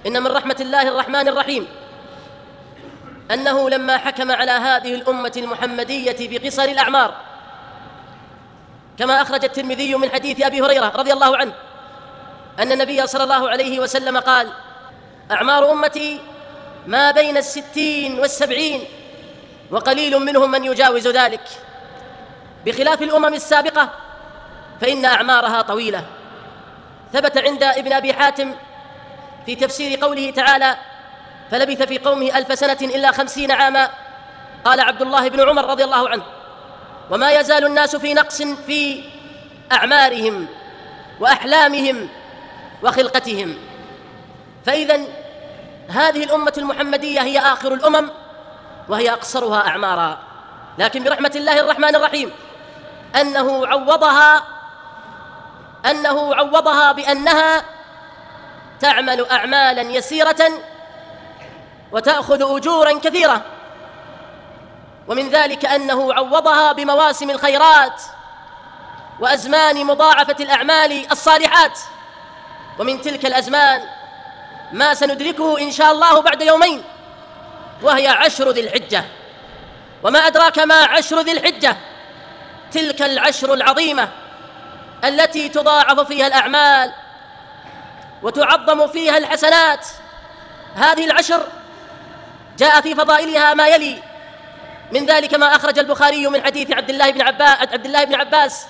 إن من رحمة الله الرحمن الرحيم أنه لما حكم على هذه الأمة المحمدية بقصر الأعمار، كما أخرج الترمذي من حديث أبي هريرة رضي الله عنه أن النبي صلى الله عليه وسلم قال: أعمار أمتي ما بين 60 و70، وقليل منهم من يجاوز ذلك، بخلاف الأمم السابقة فإن أعمارها طويلة. ثبت عند ابن أبي حاتم في تفسير قوله تعالى: فلبث في قومه 1000 سنة إلا 50 عاما، قال عبد الله بن عمر رضي الله عنه: وما يزال الناس في نقص في أعمارهم وأحلامهم وخلقتهم. فإذن هذه الأمة المحمدية هي آخر الأمم وهي أقصرها أعمارا، لكن برحمة الله الرحمن الرحيم أنه عوضها بأنها تعمل أعمالا يسيرة وتأخذ أجورا كثيرة، ومن ذلك أنه عوضها بمواسم الخيرات وأزمان مضاعفة الأعمال الصالحات. ومن تلك الأزمان ما سندركه إن شاء الله بعد يومين، وهي 10 ذي الحجة. وما أدراك ما 10 ذي الحجة؟ تلك العشر العظيمة التي تضاعف فيها الأعمال وتعظم فيها الحسنات. هذه العشر جاء في فضائلها ما يلي، من ذلك ما أخرج البخاري من حديث عبد الله بن عباس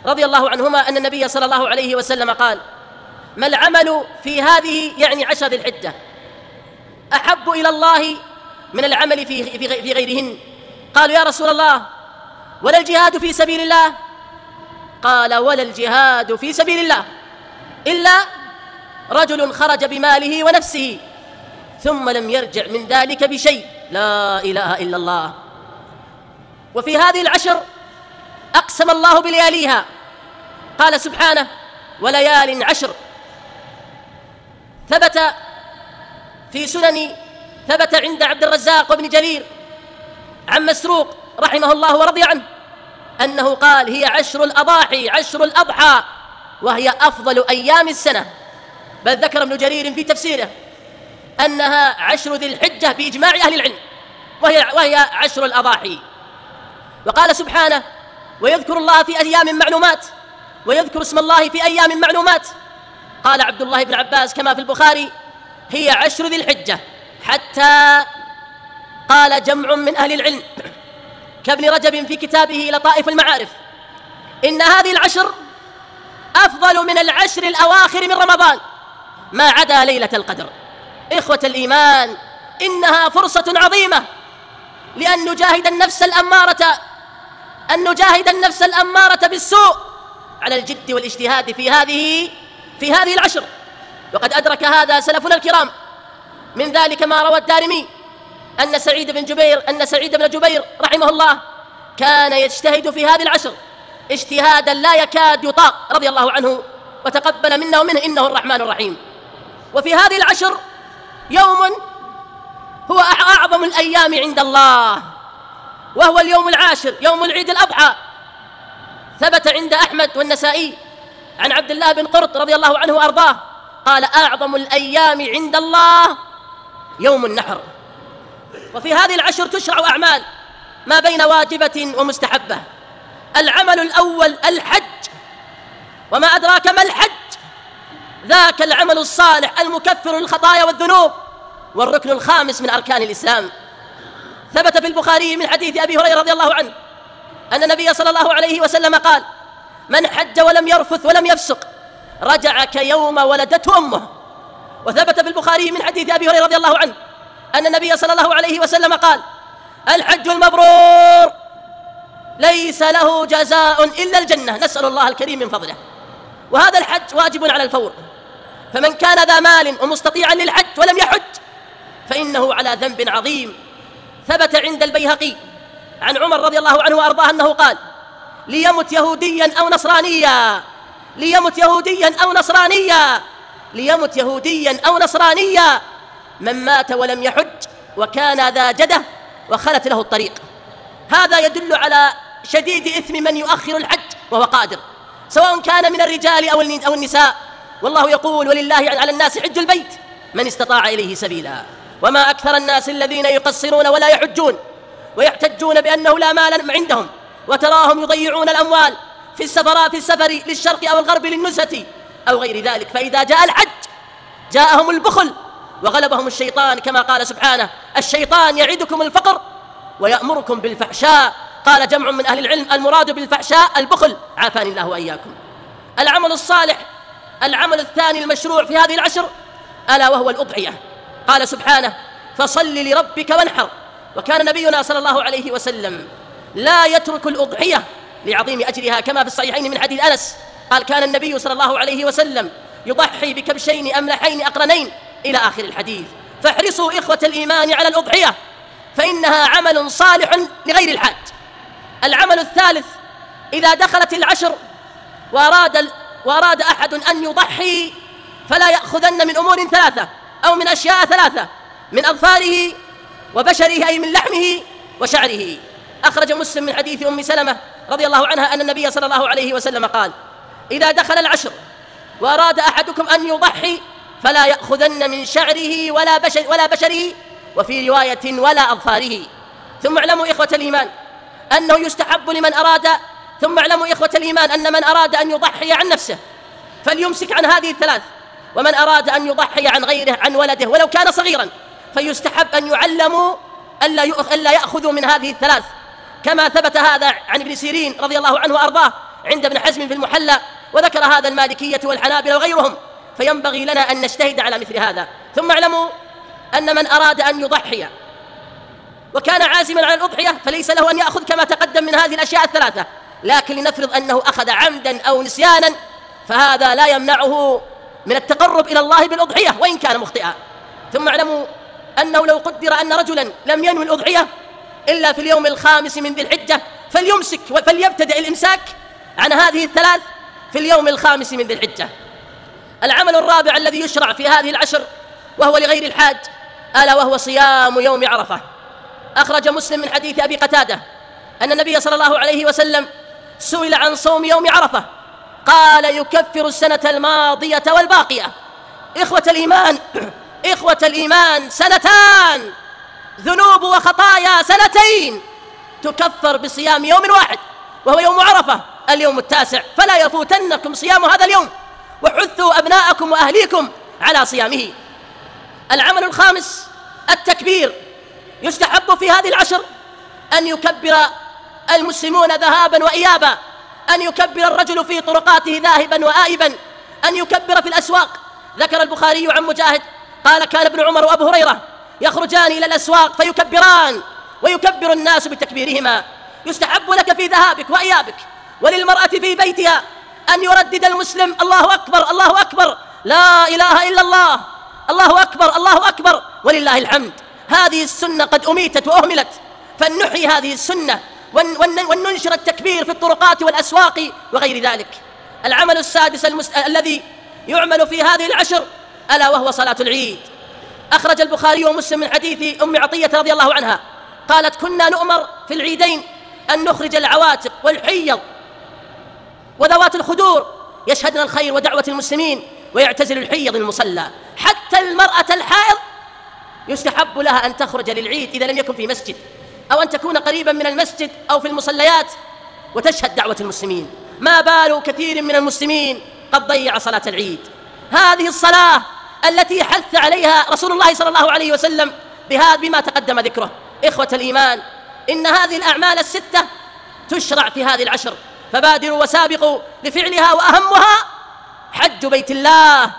رضي الله عنهما أن النبي صلى الله عليه وسلم قال: ما العمل في هذه، يعني 10 ذي الحجة، أحب إلى الله من العمل في غيرهن؟ قالوا: يا رسول الله، ولا الجهاد في سبيل الله؟ قال: ولا الجهاد في سبيل الله إلا رجل خرج بماله ونفسه ثم لم يرجع من ذلك بشيء. لا إله إلا الله. وفي هذه العشر أقسم الله بلياليها، قال سبحانه: وليال عشر. ثبت في سنن، ثبت عند عبد الرزاق وابن جرير عن مسروق رحمه الله ورضي عنه أنه قال: هي 10 الأضاحي، 10 الأضحى، وهي أفضل أيام السنة. بل ذكر ابن جرير في تفسيره أنها 10 ذي الحجة بإجماع أهل العلم، وهي 10 الأضاحي. وقال سبحانه: ويذكر الله في أيام معلومات، ويذكر اسم الله في أيام معلومات. قال عبد الله بن عباس كما في البخاري: هي 10 ذي الحجة، حتى قال جمع من أهل العلم كابن رجب في كتابه لطائف المعارف إن هذه العشر أفضل من العشر الأواخر من رمضان ما عدا ليلة القدر. إخوة الإيمان، إنها فرصة عظيمة لأن نجاهد النفس الأمارة بالسوء على الجد والاجتهاد في هذه العشر. وقد أدرك هذا سلفنا الكرام، من ذلك ما روى الدارمي أن سعيد بن جبير رحمه الله كان يجتهد في هذه العشر اجتهادا لا يكاد يطاق رضي الله عنه، وتقبل منا ومنه إنه الرحمن الرحيم. وفي هذه العشر يوم هو أعظم الأيام عند الله، وهو اليوم العاشر، يوم العيد الأضحى. ثبت عند أحمد والنسائي عن عبد الله بن قرط رضي الله عنه وأرضاه قال: أعظم الأيام عند الله يوم النحر. وفي هذه العشر تشرع أعمال ما بين واجبة ومستحبة. العمل الأول الحج، وما أدراك ما الحج؟ ذاك العمل الصالح المكفر للخطايا والذنوب، والركن الخامس من أركان الإسلام. ثبت في البخاري من حديث أبي هريرة رضي الله عنه أن النبي صلى الله عليه وسلم قال: من حج ولم يرفث ولم يفسق رجع كيوم ولدته أمه. وثبت في البخاري من حديث أبي هريرة رضي الله عنه أن النبي صلى الله عليه وسلم قال: الحج المبرور ليس له جزاء إلا الجنة، نسأل الله الكريم من فضله. وهذا الحج واجب على الفور، فمن كان ذا مال ومستطيعا للحج ولم يحج فإنه على ذنب عظيم. ثبت عند البيهقي عن عمر رضي الله عنه وأرضاه أنه قال: ليمت يهوديا أو نصرانيا، ليمت يهوديا أو نصرانيا، ليمت يهوديا أو نصرانيا، من مات ولم يحج وكان ذا جدة وخلت له الطريق. هذا يدل على شديد إثم من يؤخر الحج وهو قادر، سواء كان من الرجال أو النساء. والله يقول: ولله على الناس حج البيت من استطاع إليه سبيلا. وما أكثر الناس الذين يقصرون ولا يحجون ويحتجون بأنه لا مال عندهم، وتراهم يضيعون الأموال في السفر للشرق أو الغرب للنزهة أو غير ذلك، فإذا جاء الحج جاءهم البخل وغلبهم الشيطان، كما قال سبحانه: الشيطان يعدكم الفقر ويأمركم بالفحشاء. قال جمع من أهل العلم: المراد بالفحشاء البخل، عافاني الله وإياكم. العمل الصالح، العمل الثاني المشروع في هذه العشر، ألا وهو الأضحية. قال سبحانه: فصل لربك وانحر. وكان نبينا صلى الله عليه وسلم لا يترك الأضحية لعظيم أجرها، كما في الصحيحين من حديث أنس قال: كان النبي صلى الله عليه وسلم يضحي بكبشين أملحين أقرنين إلى آخر الحديث. فاحرصوا إخوة الإيمان على الأضحية، فإنها عمل صالح لغير الحاج. العمل الثالث: إذا دخلت العشر وأراد أحد أن يضحي فلا يأخذن من أمور ثلاثة أو من أشياء ثلاثة: من أظفاره وبشره، أي من لحمه وشعره. أخرج مسلم من حديث أم سلمة رضي الله عنها أن النبي صلى الله عليه وسلم قال: إذا دخل العشر وأراد أحدكم أن يضحي فلا يأخذن من شعره ولا بشره، وفي رواية ولا أظفاره. ثم اعلموا إخوة الإيمان أنه يستحب لمن أراد أن من أراد أن يضحي عن نفسه فليمسك عن هذه الثلاث، ومن أراد أن يضحي عن غيره، عن ولده ولو كان صغيرا، فيستحب أن يعلموا ألا يأخذوا من هذه الثلاث، كما ثبت هذا عن ابن سيرين رضي الله عنه وأرضاه عند ابن حزم في المحلى، وذكر هذا المالكية والحنابلة وغيرهم، فينبغي لنا أن نجتهد على مثل هذا. ثم اعلموا أن من أراد أن يضحي وكان عازما على الأضحية فليس له أن يأخذ كما تقدم من هذه الأشياء الثلاثة، لكن لنفرض أنه أخذ عمدا أو نسيانا، فهذا لا يمنعه من التقرب إلى الله بالأضحية وإن كان مخطئا. ثم اعلموا أنه لو قدر أن رجلا لم ينوي الأضحية إلا في اليوم الخامس من ذي الحجة فليبتدئ الإمساك عن هذه الثلاث في اليوم الخامس من ذي الحجة. العمل الرابع الذي يشرع في هذه العشر وهو لغير الحاج، ألا وهو صيام يوم عرفة. أخرج مسلم من حديث أبي قتادة أن النبي صلى الله عليه وسلم سئل عن صوم يوم عرفة قال: يكفر السنة الماضية والباقية. إخوة الإيمان سنتان، ذنوب وخطايا سنتين تكفر بصيام يوم واحد وهو يوم عرفة اليوم التاسع، فلا يفوتنكم صيام هذا اليوم، وحثوا أبناءكم وأهليكم على صيامه. العمل الخامس التكبير. يستحب في هذه العشر أن يكبر المسلمون ذهابا وإيابا، أن يكبر الرجل في طرقاته ذاهبا وآئبا، أن يكبر في الأسواق. ذكر البخاري عن مجاهد قال: كان ابن عمر وأبو هريرة يخرجان إلى الأسواق فيكبران ويكبر الناس بتكبيرهما. يستحب لك في ذهابك وإيابك وللمرأة في بيتها أن يردد المسلم: الله أكبر الله أكبر، لا إله إلا الله، الله أكبر الله أكبر ولله الحمد. هذه السنة قد أميتت وأهملت، فلنحيي هذه السنة وننشر التكبير في الطرقات والأسواق وغير ذلك. العمل السادس الذي يعمل في هذه العشر ألا وهو صلاة العيد. أخرج البخاري ومسلم من حديث أم عطية رضي الله عنها قالت: كنا نؤمر في العيدين أن نخرج العواتق والحيض وذوات الخدور يشهدن الخير ودعوة المسلمين ويعتزل الحيض المصلى. حتى المرأة الحائض يستحب لها أن تخرج للعيد إذا لم يكن في مسجد، أو أن تكون قريبا من المسجد أو في المصليات وتشهد دعوة المسلمين. ما بال كثير من المسلمين قد ضيع صلاة العيد، هذه الصلاة التي حث عليها رسول الله صلى الله عليه وسلم بما تقدم ذكره. إخوة الإيمان، إن هذه الأعمال الستة تشرع في هذه العشر، فبادروا وسابقوا لفعلها، وأهمها حج بيت الله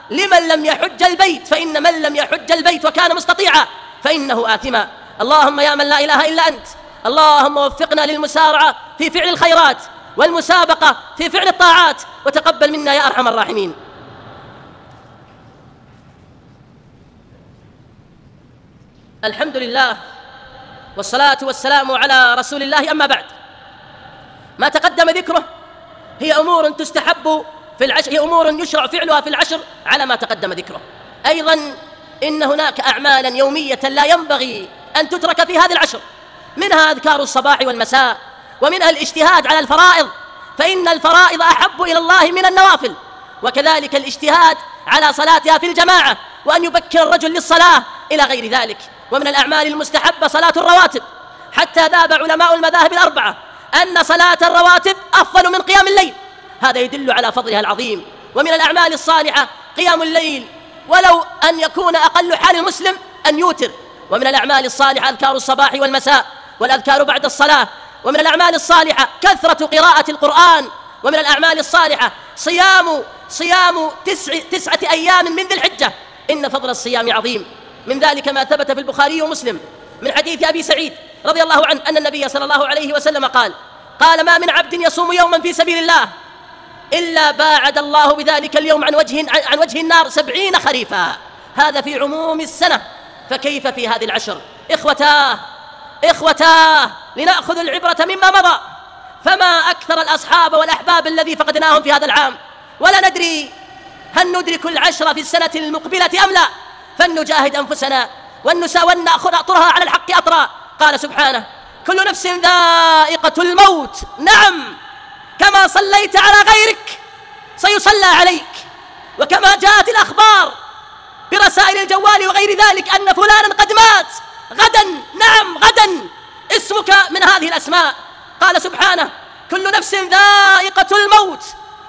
لمن لم يحج البيت، فإن من لم يحج البيت وكان مستطيعا فإنه آثما. اللهم يا من لا إله إلا أنت، اللهم وفقنا للمسارعة في فعل الخيرات والمسابقة في فعل الطاعات، وتقبل منا يا أرحم الراحمين. الحمد لله والصلاة والسلام على رسول الله، أما بعد. ما تقدم ذكره هي أمور تستحب في العشر، هي أمور يشرع فعلها في العشر على ما تقدم ذكره. أيضا إن هناك أعمالا يومية لا ينبغي أن تترك في هذه العشر، منها أذكار الصباح والمساء، ومنها الاجتهاد على الفرائض، فإن الفرائض أحب إلى الله من النوافل، وكذلك الاجتهاد على صلاتها في الجماعة، وأن يبكر الرجل للصلاة إلى غير ذلك. ومن الأعمال المستحبة صلاة الرواتب، حتى ذهب علماء المذاهب الأربعة أن صلاة الرواتب أفضل من قيام الليل، هذا يدل على فضلها العظيم. ومن الأعمال الصالحة قيام الليل، ولو أن يكون أقل حال المسلم أن يوتر. ومن الأعمال الصالحة أذكار الصباح والمساء والأذكار بعد الصلاة. ومن الأعمال الصالحة كثرة قراءة القرآن. ومن الأعمال الصالحة صيام 9 أيام من ذي الحجة، إن فضل الصيام عظيم. من ذلك ما ثبت في البخاري ومسلم من حديث أبي سعيد رضي الله عنه أن النبي صلى الله عليه وسلم قال: ما من عبد يصوم يوما في سبيل الله إلا باعد الله بذلك اليوم عن وجه النار 70 خريفا. هذا في عموم السنة، فكيف في هذه العشر؟ إخوتاه لنأخذ العبرة مما مضى، فما أكثر الأصحاب والأحباب الذي فقدناهم في هذا العام، ولا ندري هل ندرك العشر في السنة المقبلة أم لا، فلنجاهد أنفسنا ونأخذ أطرها على الحق أطرا. قال سبحانه: كل نفس ذائقة الموت. نعم، كما صليت على غيرك سيصلى عليك، وكما جاءت الأخبار برسائل الجوال وغير ذلك أن فلانا قد مات غدا، نعم غدا، اسمك من هذه الأسماء. قال سبحانه: كل نفس ذائقة الموت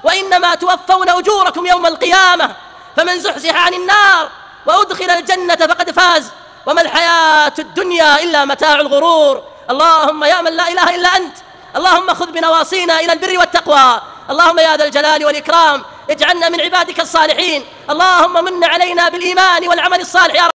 وإنما توفون أجوركم يوم القيامة، فمن زحزح عن النار وأدخل الجنة فقد فاز، وما الحياة الدنيا إلا متاع الغرور. اللهم يا من لا إله إلا أنت، اللهم خذ بنواصينا إلى البر والتقوى. اللهم يا ذا الجلال والإكرام اجعلنا من عبادك الصالحين. اللهم من علينا بالإيمان والعمل الصالح يا رب.